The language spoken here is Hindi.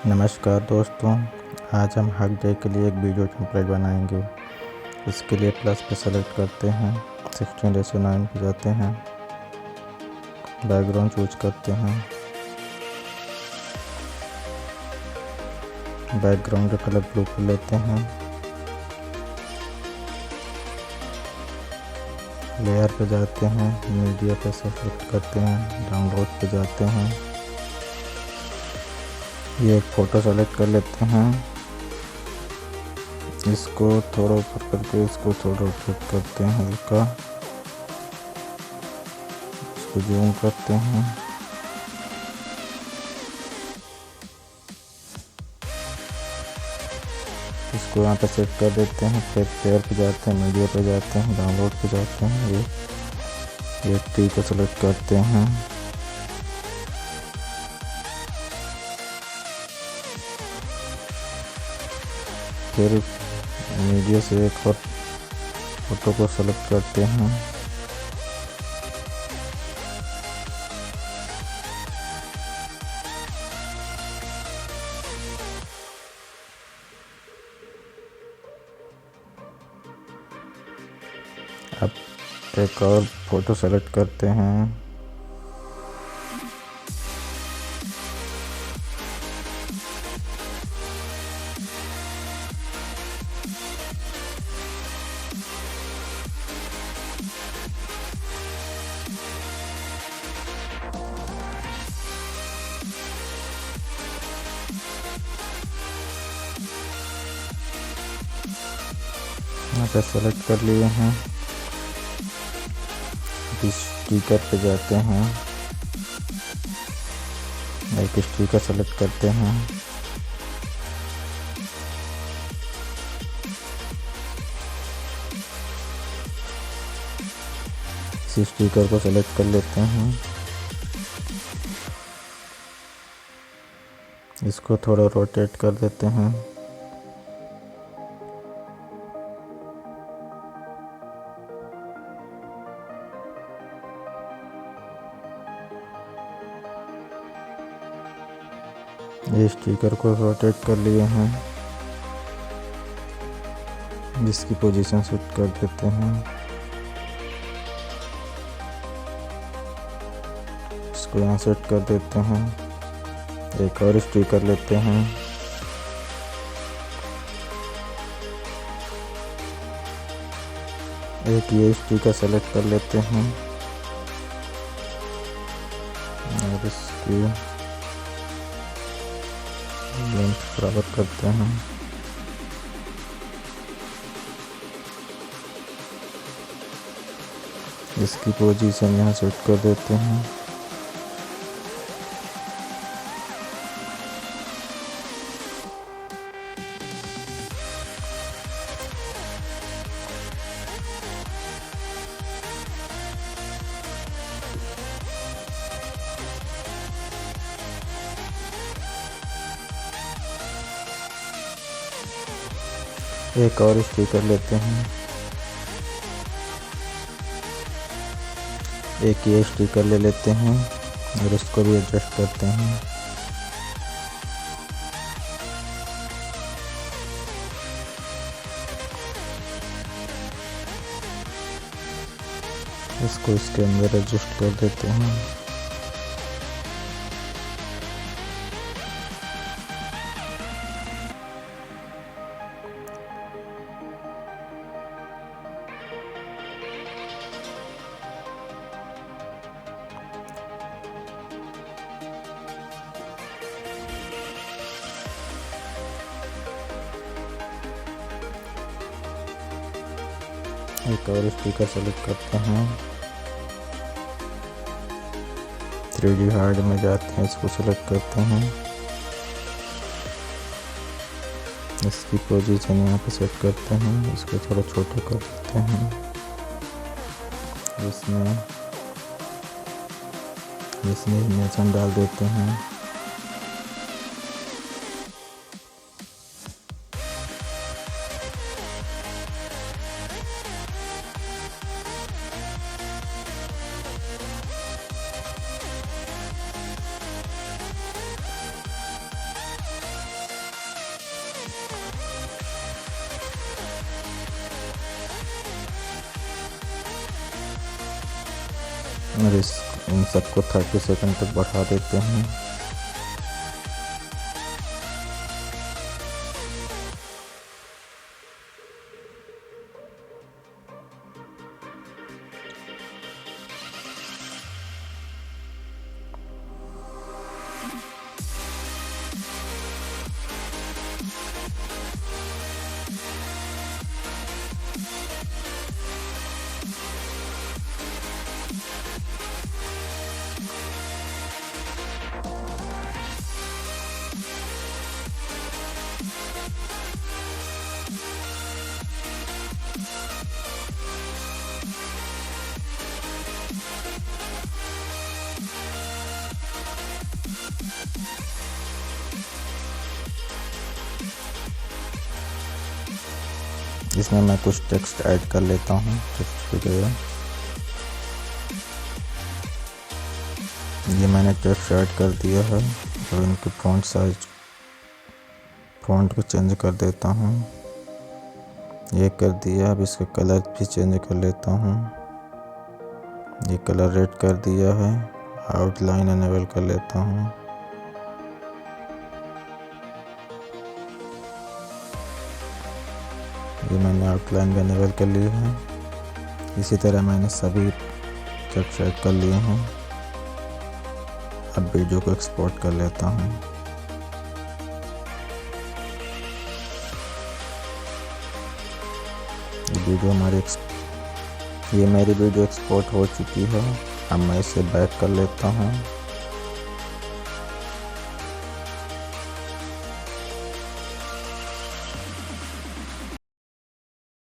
नमस्कार दोस्तों, आज हम हक डे के लिए एक वीडियो टेम्पलेट बनाएंगे। इसके लिए प्लस पे सेलेक्ट करते हैं, 16:9 पे जाते हैं, बैकग्राउंड चूज करते हैं, बैकग्राउंड का कलर ब्लू कर लेते हैं, लेयर पे जाते हैं, मीडिया पे सेलेक्ट करते हैं, डाउनलोड पे जाते हैं, ये एक फ़ोटो सेलेक्ट कर लेते हैं, इसको थोड़ा ऊपर करके इसको थोड़ा ऊपर करते हैं, हल्का इसको जूम करते हैं, इसको यहाँ पे सेट कर देते हैं। फिर प्लेयर पे जाते हैं, मीडिया पे जाते हैं, डाउनलोड पे जाते हैं, ये ट्री को सेलेक्ट करते हैं, फिर मीडिया से एक और फोटो को सेलेक्ट करते हैं, अब एक और फोटो सेलेक्ट करते हैं, यहाँ पे सेलेक्ट कर लिए हैं। इस स्टिकर पे जाते हैं, एक स्टिकर सेलेक्ट करते हैं, इस स्टिकर को सेलेक्ट कर लेते हैं, इसको थोड़ा रोटेट कर देते हैं, ये स्टिकर को रोटेट कर लिए हैं, इसकी पोजीशन सेट कर देते हैं, इसको यहाँ सेट कर देते हैं, एक और स्टिकर लेते हैं, एक ये स्टिकर सेलेक्ट कर लेते हैं और इसकी लेंथ बराबर करते हैं, इसकी पोजीशन यहाँ सेट कर देते हैं, एक और स्टिकर लेते हैं, एक ये स्टिकर ले लेते हैं और इसको भी एडजस्ट करते हैं, इसको इसके अंदर एडजस्ट कर देते हैं, एक और स्टिकर सेलेक्ट करते हैं, 3D हार्ड में जाते हैं, इसको सेलेक्ट करते हैं, इसकी पोजीशन यहाँ पे सेट करते हैं, इसको थोड़ा छोटा कर देते हैं, इसमें एनिमेशन डाल देते हैं, और इन सबको 30 सेकंड तक बढ़ा देते हैं। इसमें मैं कुछ टेक्स्ट ऐड कर लेता हूँ टेक्स्ट की जगह। ये मैंने टेक्स्ट ऐड कर दिया है और इनके फ़ॉन्ट को चेंज कर देता हूँ। ये कर दिया। अब इसका कलर भी चेंज कर लेता हूँ। ये कलर रेड कर दिया है। आउटलाइन एनेबल कर लेता हूँ। ये मैंने आउटलाइन भी एनेबल कर ली है। इसी तरह मैंने सभी टेक्स्ट ऐड कर लिए हैं। अब वीडियो को एक्सपोर्ट कर लेता हूँ। ये मेरी वीडियो एक्सपोर्ट हो चुकी है। अब मैं इसे बैक कर लेता हूँ।